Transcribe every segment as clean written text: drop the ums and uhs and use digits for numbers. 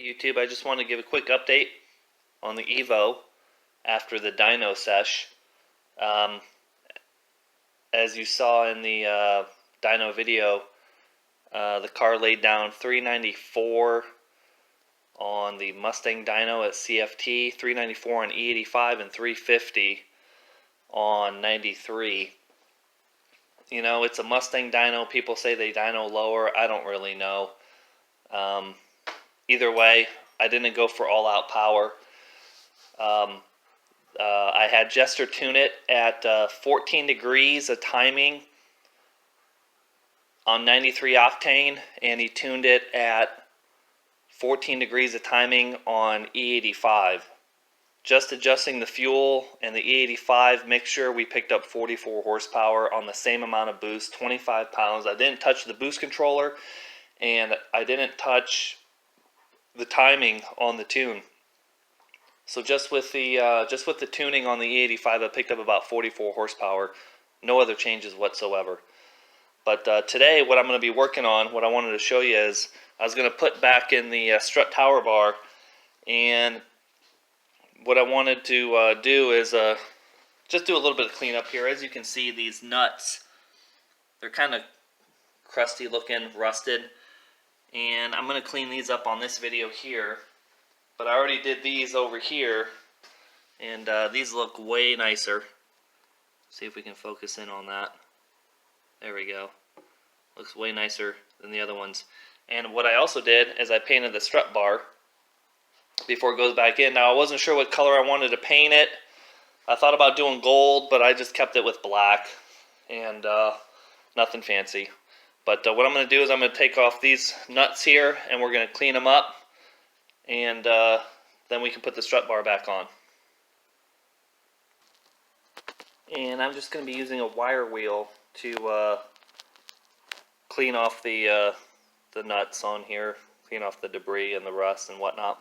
YouTube, I just want to give a quick update on the Evo after the dyno sesh. As you saw in the dyno video, the car laid down 394 on the Mustang dyno at CFT, 394 on E85, and 350 on 93. You know, it's a Mustang dyno. People say they dyno lower. I don't really know. Either way, I didn't go for all-out power. I had Jester tune it at 14 degrees of timing on 93 octane, and he tuned it at 14 degrees of timing on E85. Just adjusting the fuel and the E85 mixture, we picked up 44 horsepower on the same amount of boost, 25 pounds. I didn't touch the boost controller, and I didn't touch the timing on the tune. So just with the tuning on the E85, I picked up about 44 horsepower. No other changes whatsoever. But today, what I'm going to be working on, what I wanted to show you is, I was going to put back in the strut tower bar, and what I wanted to do is just do a little bit of cleanup here. As you can see, these nuts, they're kind of crusty looking, rusted, and I'm going to clean these up on this video here. But I already did these over here, and these look way nicer. See if we can focus in on that. There we go. Looks way nicer than the other ones. And what I also did is I painted the strut bar before it goes back in. Now, I wasn't sure what color I wanted to paint it. I thought about doing gold, but I just kept it with black, and nothing fancy. But what I'm going to do is I'm going to take off these nuts here, and we're going to clean them up, and then we can put the strut bar back on. And I'm just going to be using a wire wheel to clean off the nuts on here, clean off the debris and the rust and whatnot.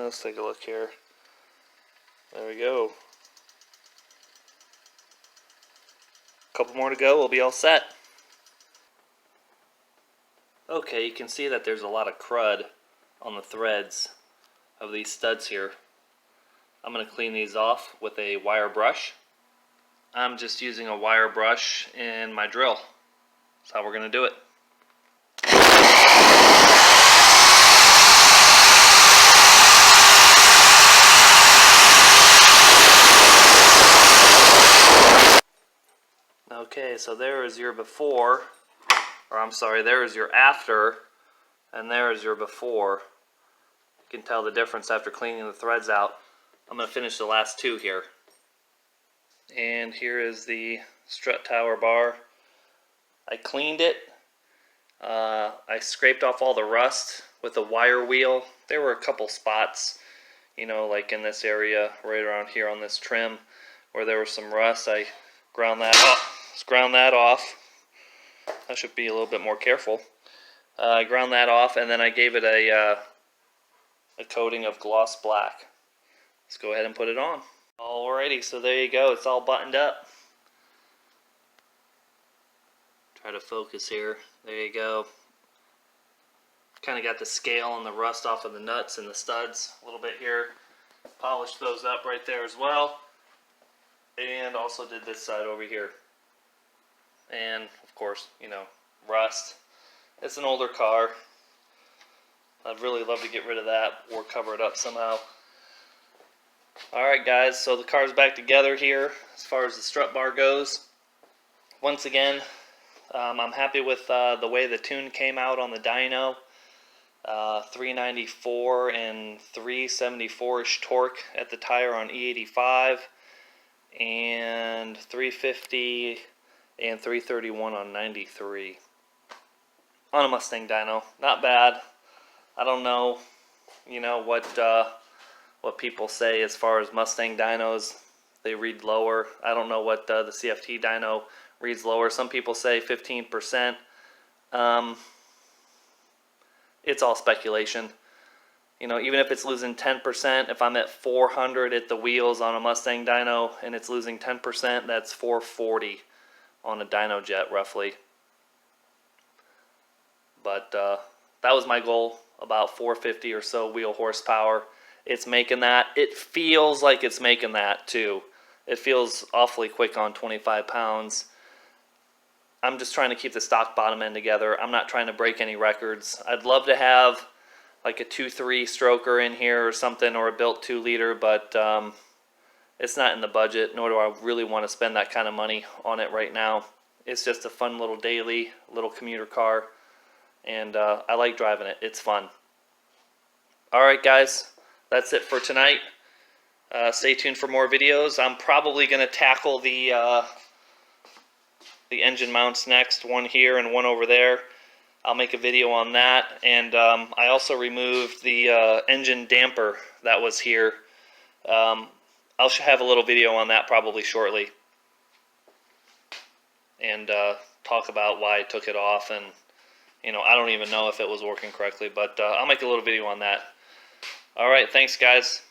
Let's take a look here. There we go. A couple more to go, we'll be all set. Okay, you can see that there's a lot of crud on the threads of these studs here. I'm going to clean these off with a wire brush. I'm just using a wire brush in my drill. That's how we're going to do it. Okay, so there is your before, or I'm sorry, there is your after, and there is your before. You can tell the difference after cleaning the threads out. I'm going to finish the last two here. And here is the strut tower bar. I cleaned it. I scraped off all the rust with a wire wheel. There were a couple spots, you know, like in this area, right around here on this trim, where there was some rust. I ground that off. Ground that off. I should be a little bit more careful. I ground that off, and then I gave it a coating of gloss black. Let's go ahead and put it on. Alrighty, so there you go. It's all buttoned up. Try to focus here. There you go. Kind of got the scale and the rust off of the nuts and the studs a little bit here. Polished those up right there as well. And also did this side over here. And of course, you know, rust. It's an older car. I'd really love to get rid of that or cover it up somehow. Alright guys, so the car's back together here as far as the strut bar goes. Once again, I'm happy with the way the tune came out on the dyno. 394 and 374-ish torque at the tire on E85, and 350 and 331 on 93 on a Mustang dyno. Not bad. I don't know, you know, what what people say as far as Mustang dynos. They read lower. I don't know what the CFT dyno reads lower. Some people say 15%. It's all speculation. You know, even if it's losing 10%, if I'm at 400 at the wheels on a Mustang dyno and it's losing 10%, that's 440 on a dyno jet roughly. But that was my goal, about 450 or so wheel horsepower. It's making that. It feels like it's making that too. It feels awfully quick on 25 pounds. I'm just trying to keep the stock bottom end together. I'm not trying to break any records. I'd love to have like a 2.3 stroker in here or something, or a built 2 liter, but it's not in the budget, nor do I really want to spend that kind of money on it right now. It's just a fun little daily, little commuter car, and I like driving it. It's fun. Alright guys, that's it for tonight. Stay tuned for more videos. I'm probably going to tackle the engine mounts next, one here and one over there. I'll make a video on that, and I also removed the engine damper that was here. I'll have a little video on that probably shortly, and talk about why I took it off, and you know, I don't even know if it was working correctly, but I'll make a little video on that. Alright, thanks guys.